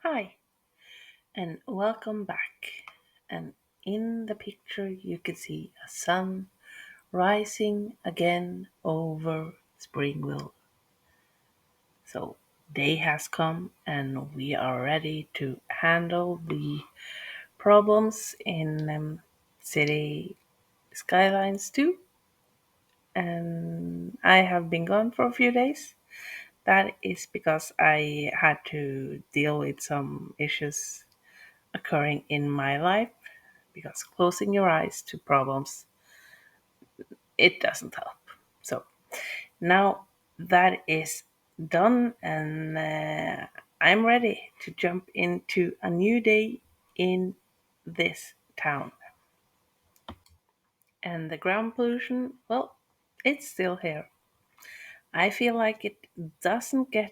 Hi, and welcome back. And in the picture, you can see a sun rising again over Springville. So, day has come, and we are ready to handle the problems in city skylines too. And I have been gone for a few days. That is because I had to deal with some issues occurring in my life because closing your eyes to problems it doesn't help. So now that is done, and I'm ready to jump into a new day in this town. And the ground pollution, well, it's still here. I feel like it doesn't get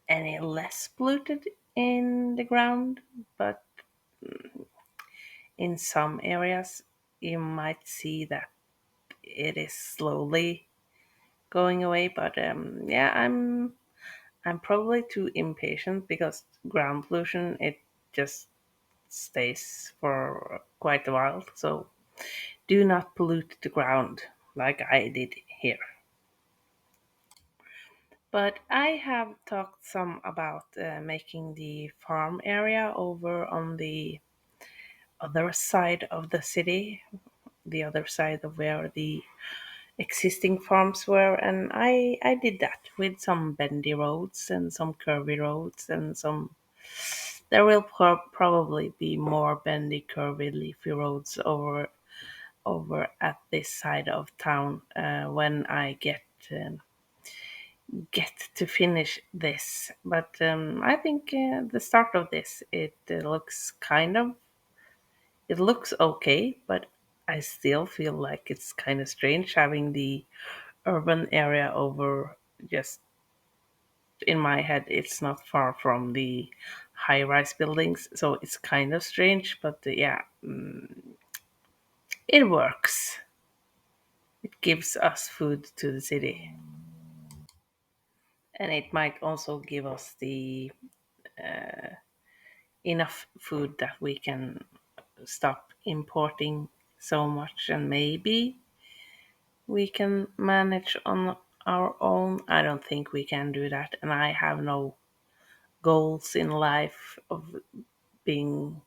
any less polluted in the ground, but in some areas you might see that it is slowly going away. But yeah, I'm probably too impatient because ground pollution it just stays for quite a while. So do not pollute the ground like I did here. But I have talked some about making the farm area over on the other side of the city, the other side of where the existing farms were, and I did that with some bendy roads and some curvy roads and some. There will probably be more bendy, curvy, leafy roads over at this side of town when I get to finish this. But I think the start of this it looks it looks okay, but I still feel like it's kind of strange having the urban area over just in my head. It's not far from the high rise buildings, so it's kind of strange, but yeah, it works. It gives us food to the city, and it might also give us the enough food that we can stop importing so much, and maybe we can manage on our own. I don't think we can do that, and I have no goals in life of being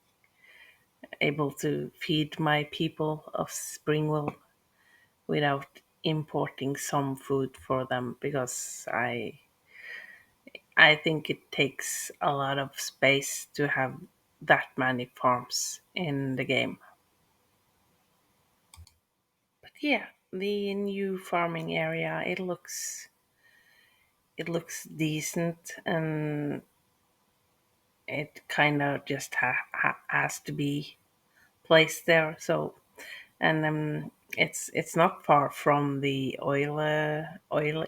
able to feed my people of Springville without importing some food for them because I think it takes a lot of space to have that many farms in the game. But yeah, the new farming area it looks decent, and it kind of just has to be placed there. So and it's not far from the oil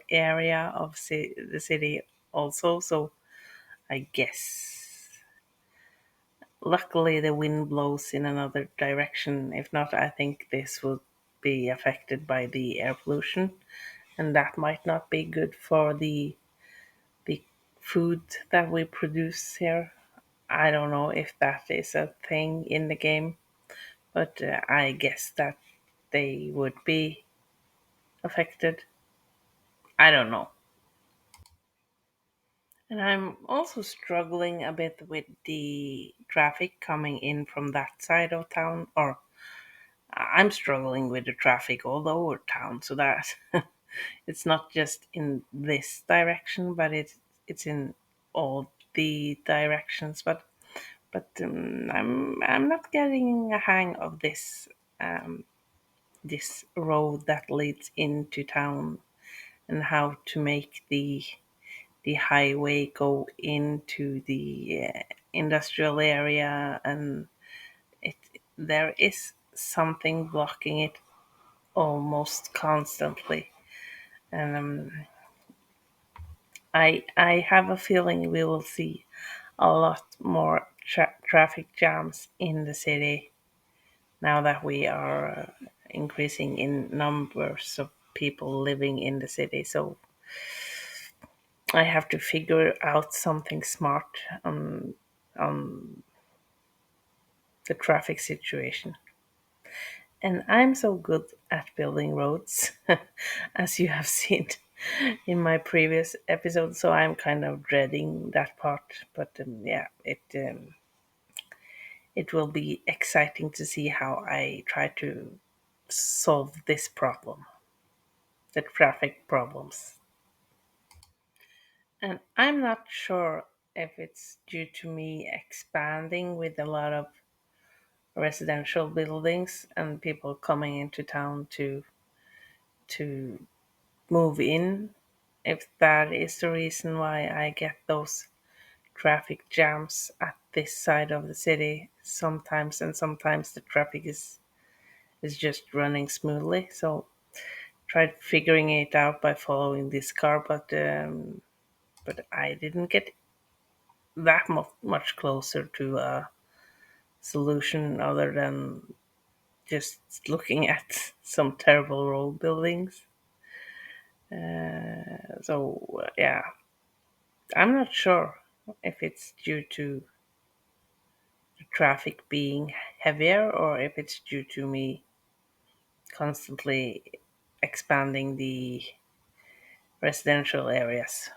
area of the city also. So I guess luckily the wind blows in another direction. If not, I think this would be affected by the air pollution, and that might not be good for the food that we produce here. I don't know if that is a thing in the game, but I guess that they would be affected. I don't know. And I'm also struggling a bit with the traffic coming in from that side of town, or I'm struggling with the traffic all over town, so that it's not just in this direction, but it's in all the directions. But I'm not getting a hang of this road that leads into town and how to make the highway go into the industrial area, and it there is something blocking it almost constantly, and I have a feeling we will see a lot more traffic jams in the city now that we are increasing in numbers of people living in the city. So I have to figure out something smart on the traffic situation. And I'm so good at building roads, as you have seen in my previous episode. So I'm kind of dreading that part. But yeah, it will be exciting to see how I try to solve this problem, the traffic problems. And I'm not sure if it's due to me expanding with a lot of residential buildings and people coming into town to move in, if that is the reason why I get those traffic jams at this side of the city sometimes, and sometimes the traffic is just running smoothly. So tried figuring it out by following this car, but I didn't get that much closer to a solution other than just looking at some terrible road buildings. Yeah, I'm not sure if it's due to the traffic being heavier or if it's due to me constantly expanding the residential areas.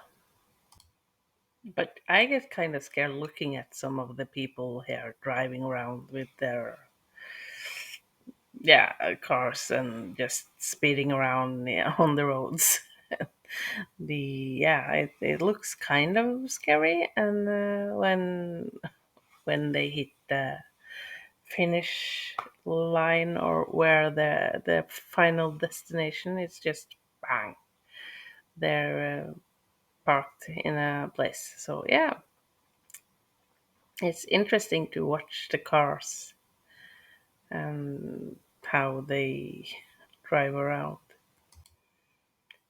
But I get kind of scared looking at some of the people here driving around with their cars and just speeding around, yeah, on the roads. It looks kind of scary, and when they hit the finish line or where the final destination, it's just bang, they're parked in a place. So yeah, it's interesting to watch the cars and how they drive around.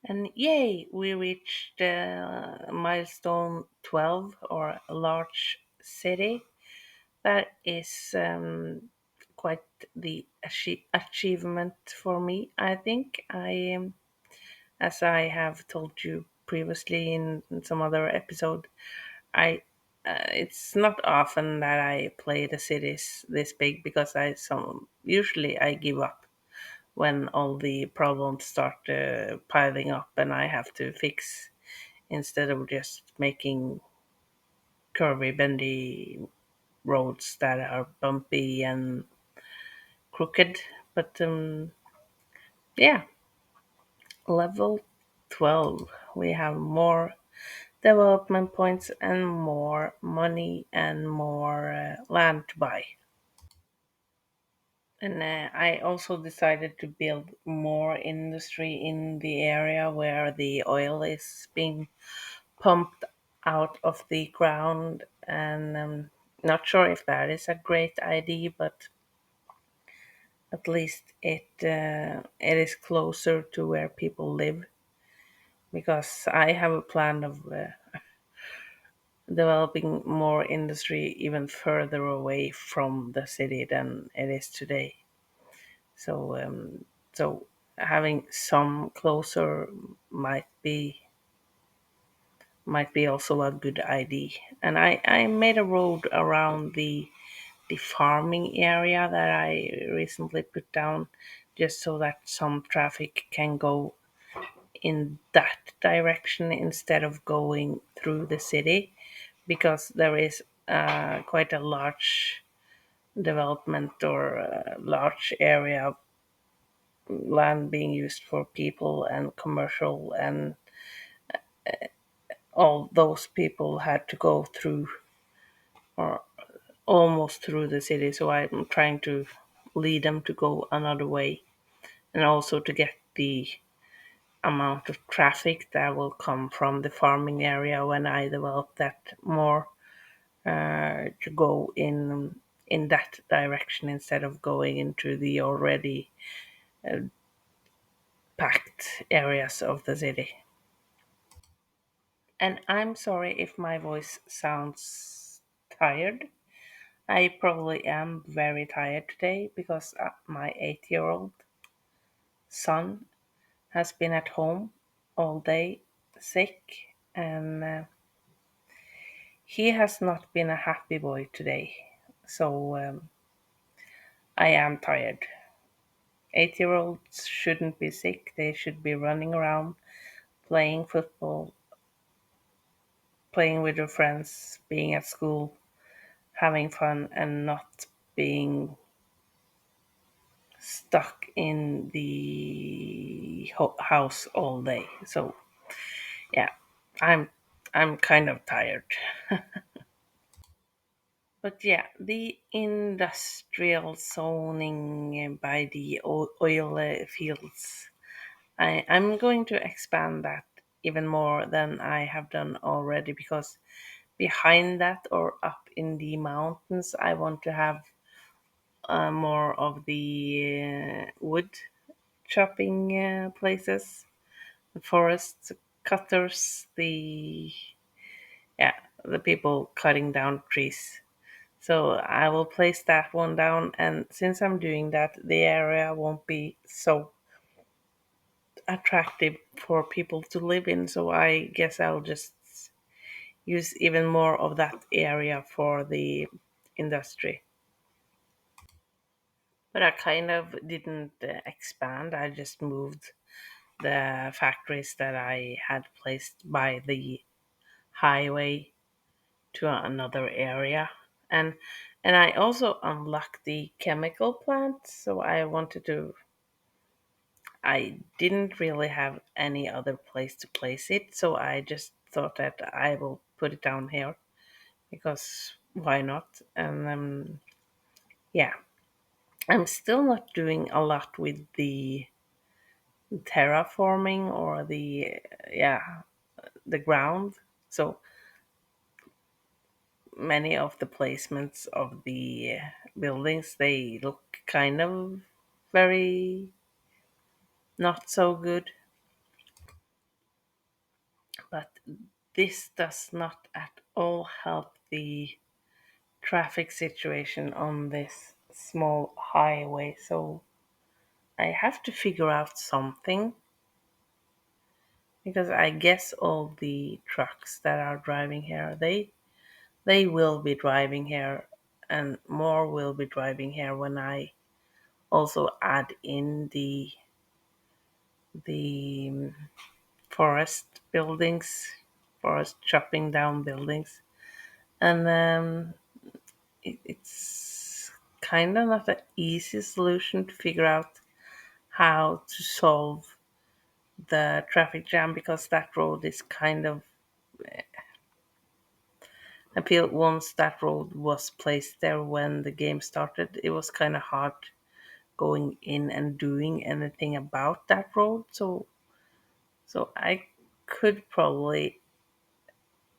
And yay, we reached milestone 12, or a large city. That is quite the achievement for me, I think. As I have told you previously in some other episode, I it's not often that I play the cities this big because I some usually I give up when all the problems start piling up and I have to fix, instead of just making curvy, bendy roads that are bumpy and crooked. But yeah, level 12, we have more development points and more money and more land to buy. And I also decided to build more industry in the area where the oil is being pumped out of the ground. And not sure if that is a great idea, but at least it is closer to where people live, because I have a plan of developing more industry even further away from the city than it is today. So so having some closer might be also a good idea. And I made a road around the farming area that I recently put down, just so that some traffic can go in that direction instead of going through the city, because there is quite a large development or a large area of land being used for people and commercial, and all those people had to go through or almost through the city. So I'm trying to lead them to go another way, and also to get the amount of traffic that will come from the farming area when I develop that more, to go in that direction instead of going into the already packed areas of the city. And I'm sorry if my voice sounds tired. I probably am very tired today because my 8-year-old son has been at home all day sick, and he has not been a happy boy today. So I am tired. 8 year olds shouldn't be sick. They should be running around, playing football, playing with your friends, being at school, having fun, and not being stuck in the house all day. So yeah, I'm I'm kind of tired. But yeah, the industrial zoning by the oil fields, I'm going to expand that even more than I have done already, because behind that or up in the mountains, I want to have more of the wood chopping places, the forest cutters, yeah, the people cutting down trees. So I will place that one down, and since I'm doing that, the area won't be so attractive for people to live in. So I guess I'll just use even more of that area for the industry. But I kind of didn't expand. I just moved the factories that I had placed by the highway to another area. And I also unlocked the chemical plant, so I didn't really have any other place to place it, so I just thought that I will put it down here, because why not? And yeah, I'm still not doing a lot with the terraforming or yeah, the ground. So many of the placements of the buildings, they look kind of very not so good, but this does not at all help the traffic situation on this small highway. So I have to figure out something, because I guess all the trucks that are driving here, they will be driving here, and more will be driving here when I also add in the forest buildings, forest chopping down buildings. And it's kind of not an easy solution to figure out how to solve the traffic jam, because that road is kind of, I feel once that road was placed there when the game started, it was kind of hard going in and doing anything about that road. So I could probably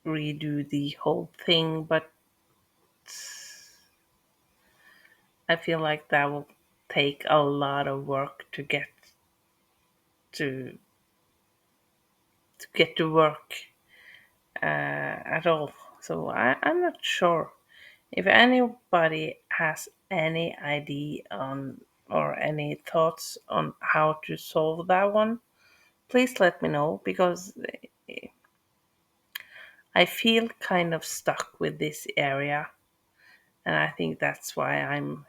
redo the whole thing, but I feel like that will take a lot of work to to work at all. So I'm not sure if anybody has any idea on or any thoughts on how to solve that one. Please let me know, because I feel kind of stuck with this area, and I think that's why I'm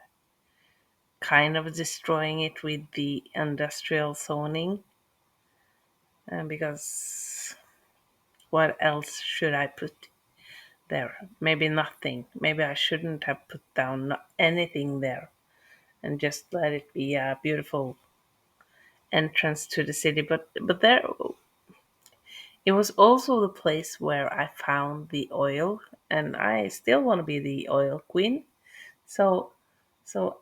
kind of destroying it with the industrial zoning. Because what else should I put there? Maybe nothing. Maybe I shouldn't have put down anything there, and just let it be a beautiful entrance to the city. But there, it was also the place where I found the oil, and I still want to be the oil queen. So so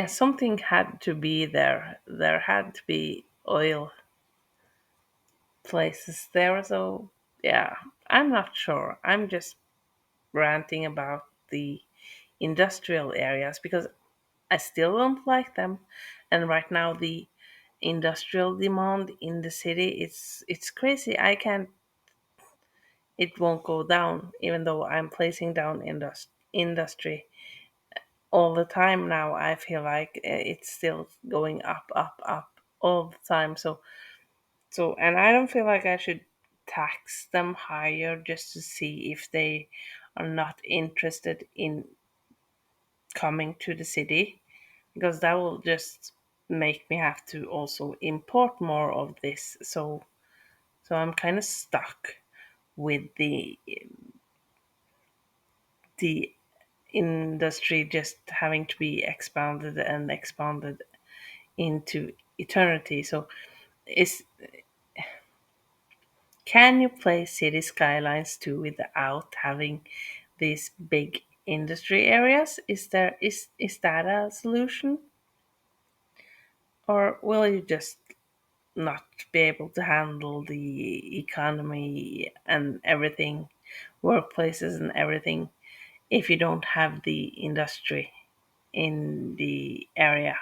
something had to be there. There had to be oil places there. So yeah, I'm not sure. I'm just ranting about the industrial areas, because I still don't like them. And right now the industrial demand in the city, it's crazy. I can't, it won't go down, even though I'm placing down industry all the time now. I feel like it's still going up, up, up all the time. So and I don't feel like I should tax them higher just to see if they are not interested in coming to the city, because that will just make me have to also import more of this. So I'm kind of stuck with the industry just having to be expanded and expanded into eternity. So is can you play City Skylines 2 without having these big industry areas? Is that a solution? Or will you just not be able to handle the economy and everything, workplaces and everything, if you don't have the industry in the area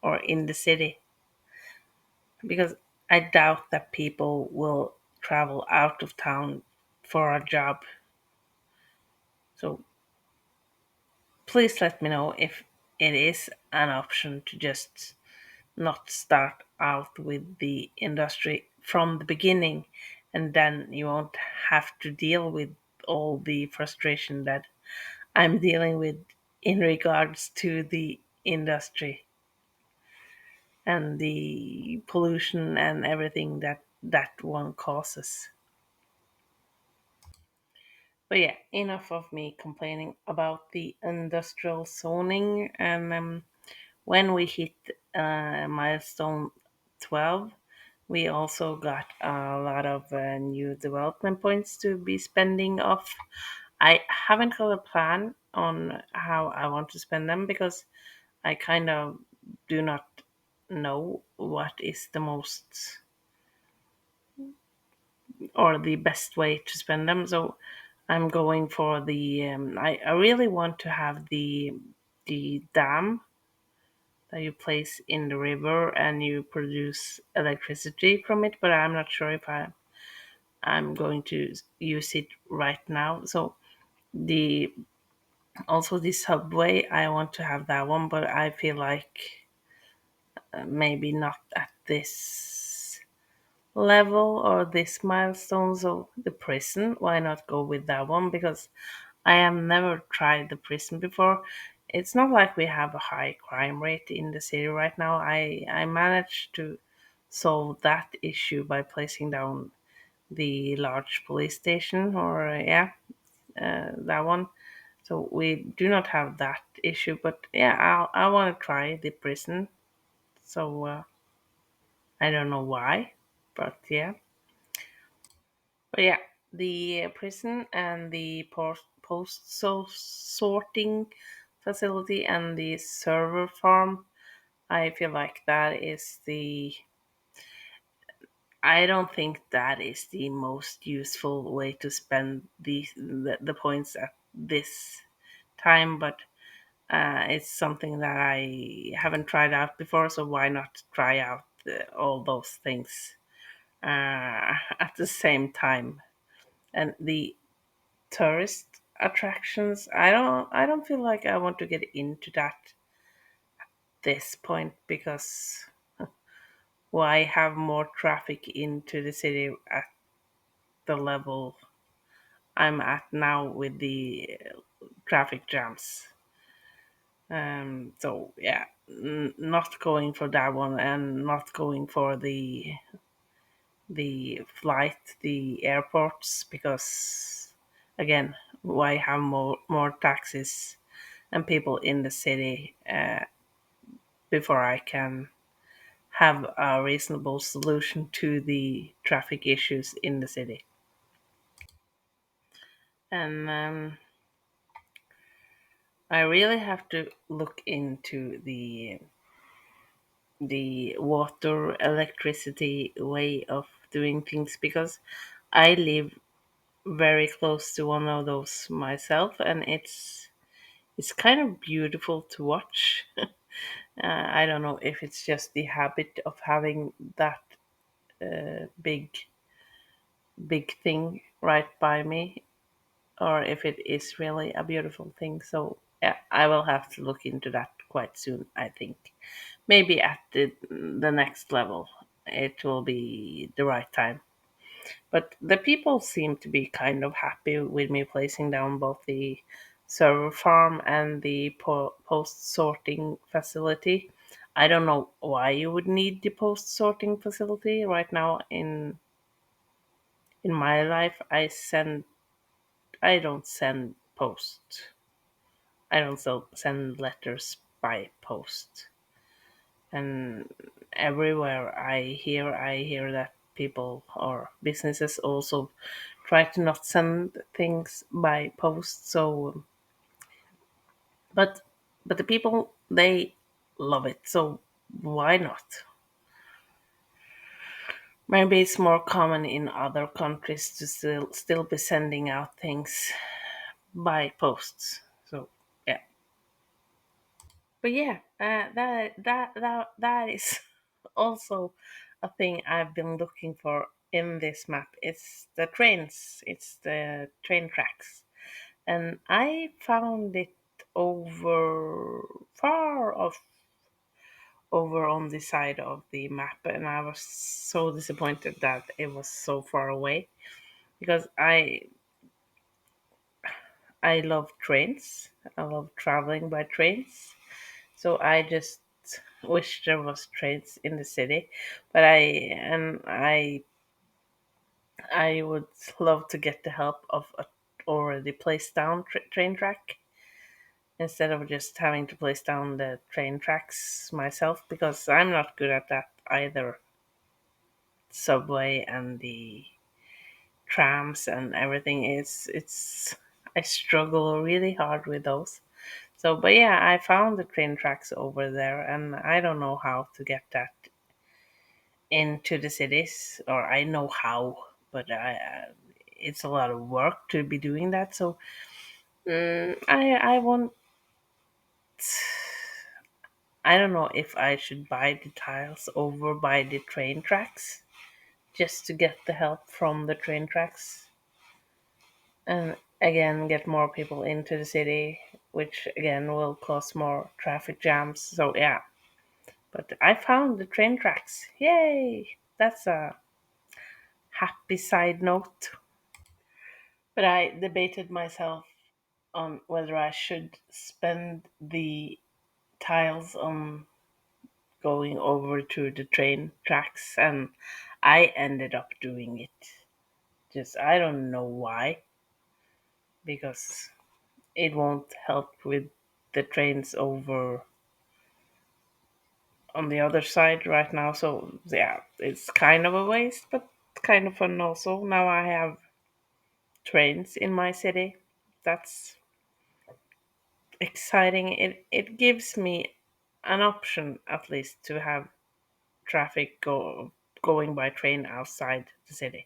or in the city? Because I doubt that people will travel out of town for a job. So please let me know if it is an option to just not start out with the industry from the beginning, and then you won't have to deal with all the frustration that I'm dealing with in regards to the industry and the pollution and everything that one causes. But yeah, enough of me complaining about the industrial zoning. And when we hit milestone 12, we also got a lot of new development points to be spending off. I haven't got a plan on how I want to spend them, because I kind of do not know what is the most or the best way to spend them. So I'm going for the. I really want to have the dam that you place in the river and you produce electricity from it, but I'm not sure if I'm going to use it right now. So the also the subway, I want to have that one, but I feel like maybe not at this level or this milestone. So the prison, why not go with that one? Because I have never tried the prison before. It's not like we have a high crime rate in the city right now. I managed to solve that issue by placing down the large police station, or yeah, that one. So we do not have that issue. But yeah, I want to try the prison. So I don't know why, but yeah. But yeah, the prison and the post sorting facility and the server farm, I feel like that is the. I don't think that is the most useful way to spend the points at this time, but it's something that I haven't tried out before, so why not try out all those things at the same time? And the tourist attractions, I don't feel like I want to get into that this point, because why have more traffic into the city at the level I'm at now with the traffic jams? So yeah, not going for that one, and not going for the flight, the airports, because again, why have more taxis and people in the city before I can have a reasonable solution to the traffic issues in the city? And I really have to look into the water electricity way of doing things, because I live very close to one of those myself, and it's kind of beautiful to watch. I don't know if it's just the habit of having that big thing right by me, or if it is really a beautiful thing. So yeah, I will have to look into that quite soon, I think. Maybe at the next level, it will be the right time. But the people seem to be kind of happy with me placing down both the server farm and the post sorting facility. I don't know why you would need the post sorting facility right now in my life. I don't send post. I don't send letters by post. And everywhere I hear that people or businesses also try to not send things by post. So, but but the people, they love it. So why not? Maybe it's more common in other countries to still be sending out things by posts. So yeah. But yeah, that is also a thing I've been looking for in this map. It's the trains. It's the train tracks, and I found it over far off over on the side of the map, and I was so disappointed that it was so far away because I love trains. I love traveling by trains. So I just wish there was trains in the city, but I would love to get the help of a already placed down train track instead of just having to place down the train tracks myself because I'm not good at that either. Subway and the trams and everything is it's I struggle really hard with those. So, but yeah, I found the train tracks over there, and I don't know how to get that into the cities, or I know how, but it's a lot of work to be doing that. So I want. I don't know if I should buy the tiles over by the train tracks just to get the help from the train tracks, and again get more people into the city, which again will cause more traffic jams. So yeah, but I found the train tracks. Yay! That's a happy side note. But I debated myself on whether I should spend the tiles on going over to the train tracks, and I ended up doing it. Just I don't know why, because it won't help with the trains over on the other side right now. So yeah, it's kind of a waste, but kind of fun also. Now I have trains in my city. That's exciting. It gives me an option at least to have traffic going by train outside the city.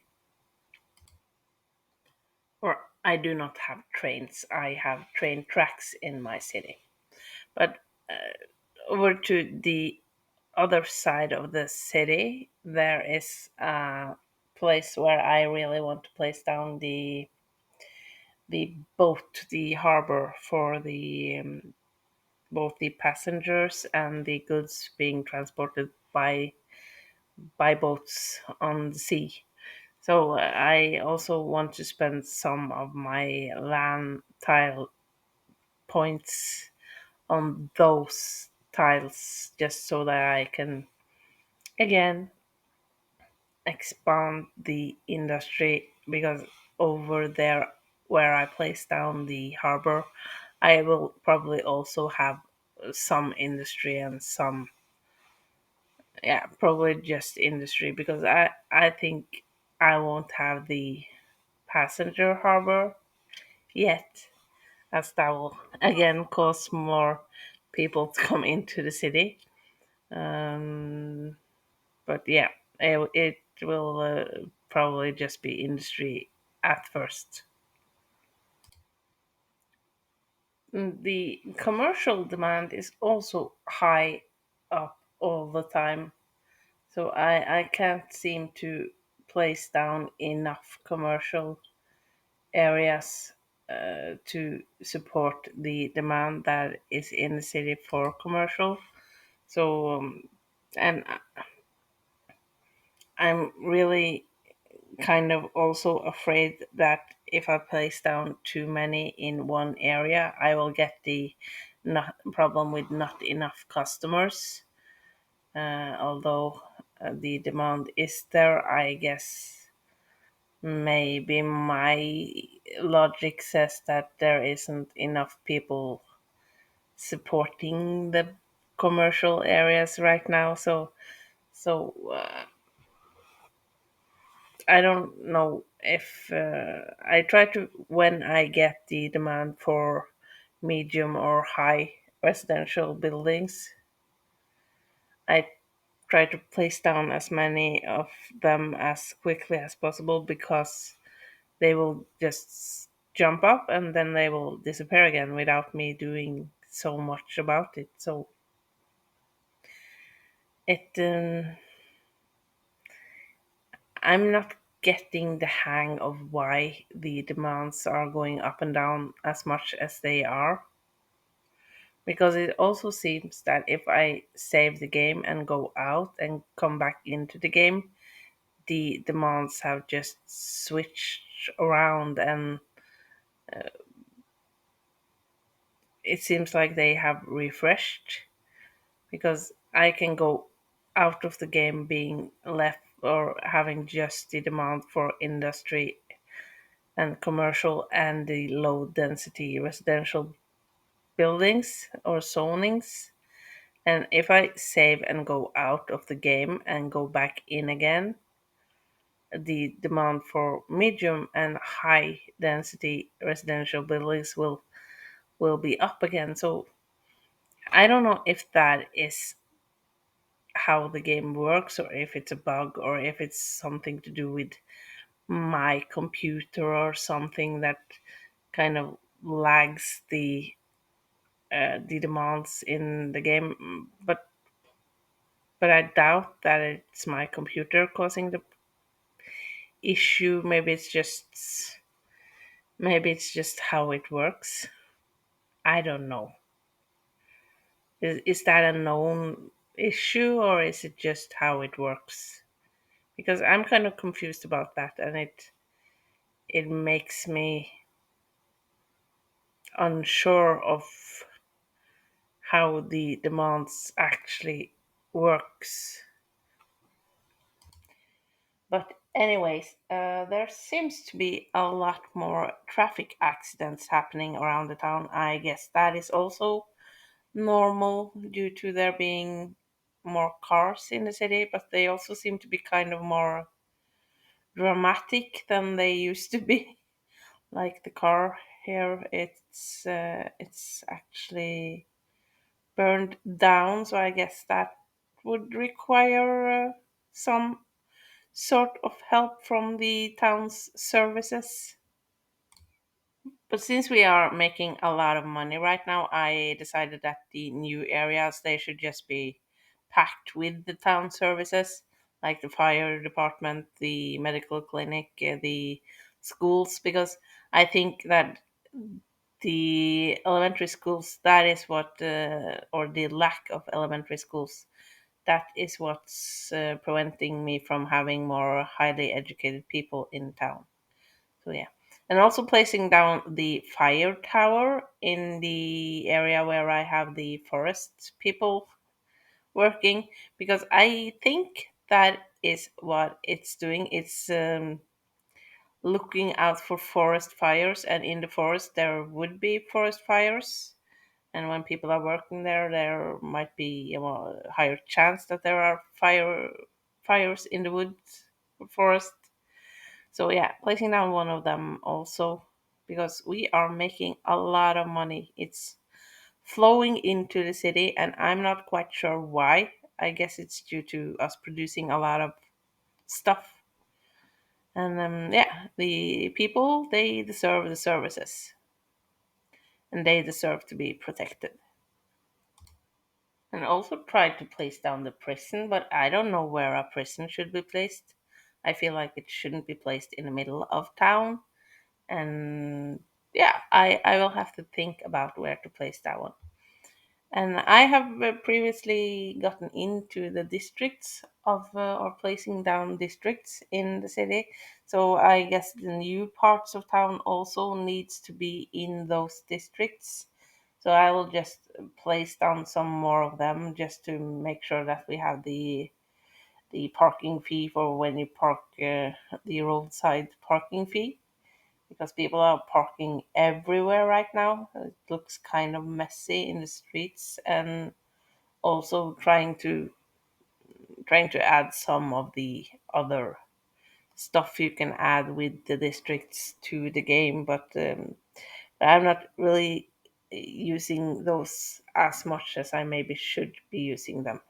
Or I do not have trains. I have train tracks in my city. But over to the other side of the city, there is a place where I really want to place down the boat, the harbor for the both the passengers and the goods being transported by boats on the sea. So I also want to spend some of my land tile points on those tiles just so that I can again expand the industry because over there where I place down the harbor, I will probably also have some industry and some, yeah, probably just industry because I think I won't have the passenger harbor yet, as that will again cause more people to come into the city. Um, but yeah, it will probably just be industry at first. The commercial demand is also high up all the time, so I can't seem to place down enough commercial areas to support the demand that is in the city for commercial. So, and I'm really kind of also afraid that if I place down too many in one area, I will get the not problem with not enough customers. Although the demand is there, I guess maybe my logic says that there isn't enough people supporting the commercial areas right now. So I don't know if I try to, when I get the demand for medium or high residential buildings, I try to place down as many of them as quickly as possible because they will just jump up and then they will disappear again without me doing so much about it. So it I'm not getting the hang of why the demands are going up and down as much as they are. Because it also seems that if I save the game and go out and come back into the game, the demands have just switched around, and it seems like they have refreshed because I can go out of the game being left or having just the demand for industry and commercial and the low density residential buildings or zonings. And if I save and go out of the game and go back in again, the demand for medium and high density residential buildings will be up again. So I don't know if that is how the game works, or if it's a bug, or if it's something to do with my computer or something that kind of lags the demands in the game. But I doubt that it's my computer causing the issue. Maybe it's just how it works. I don't know. Is that a known issue, or is it just how it works? Because I'm kind of confused about that, and it makes me unsure of how the demands actually works. But anyways, there seems to be a lot more traffic accidents happening around the town. I guess that is also normal due to there being more cars in the city, but they also seem to be kind of more dramatic than they used to be. Like the car here, it's actually burned down, so I guess that would require some sort of help from the town's services. But since we are making a lot of money right now, I decided that the new areas they should just be packed with the town services, like the fire department, the medical clinic, the schools, because I think that the elementary schools, that is what, or the lack of elementary schools, that is what's preventing me from having more highly educated people in town. So yeah, and also placing down the fire tower in the area where I have the forest people working, because I think that is what it's doing. It's looking out for forest fires, and in the forest there would be forest fires. And when people are working there, there might be a more higher chance that there are fires in the woods forest. So yeah, placing down one of them also, because we are making a lot of money. It's flowing into the city, and I'm not quite sure why. I guess it's due to us producing a lot of stuff. And yeah, the people, they deserve the services, and they deserve to be protected. And also tried to place down the prison, but I don't know where a prison should be placed. I feel like it shouldn't be placed in the middle of town. And yeah, I will have to think about where to place that one. And I have previously gotten into the districts of, or placing down districts in the city. So I guess the new parts of town also needs to be in those districts. So I will just place down some more of them just to make sure that we have the parking fee for when you park, the roadside parking fee, because people are parking everywhere right now. It looks kind of messy in the streets, and also trying to add some of the other stuff you can add with the districts to the game, but I'm not really using those as much as I maybe should be using them.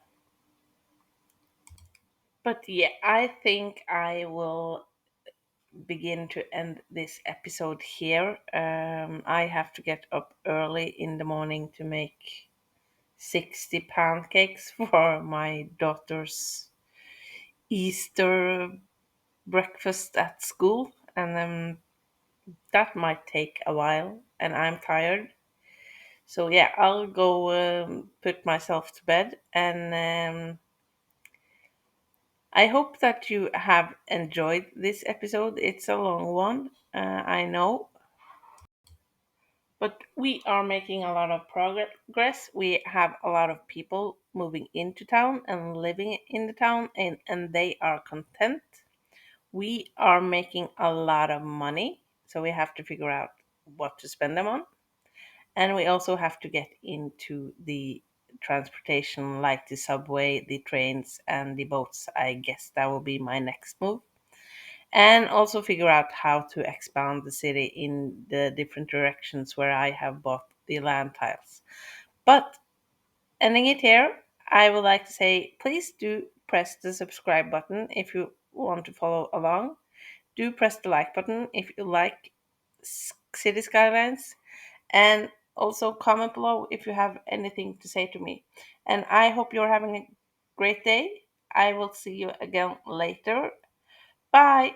But yeah, I think I will begin to end this episode here. I have to get up early in the morning to make 60 pancakes for my daughter's Easter breakfast at school, and that might take a while, and I'm tired. So yeah, I'll go put myself to bed, and I hope that you have enjoyed this episode. It's a long one, I know, but we are making a lot of progress. We have a lot of people moving into town and living in the town, and they are content. We are making a lot of money, so we have to figure out what to spend them on. And we also have to get into the transportation, like the subway, the trains, and the boats. I guess that will be my next move. And also figure out how to expand the city in the different directions where I have bought the land tiles. But ending it here, I would like to say please do press the subscribe button if you want to follow along. Do press the like button if you like City Skylines, and also comment below if you have anything to say to me. And I hope you're having a great day. I will see you again later. Bye.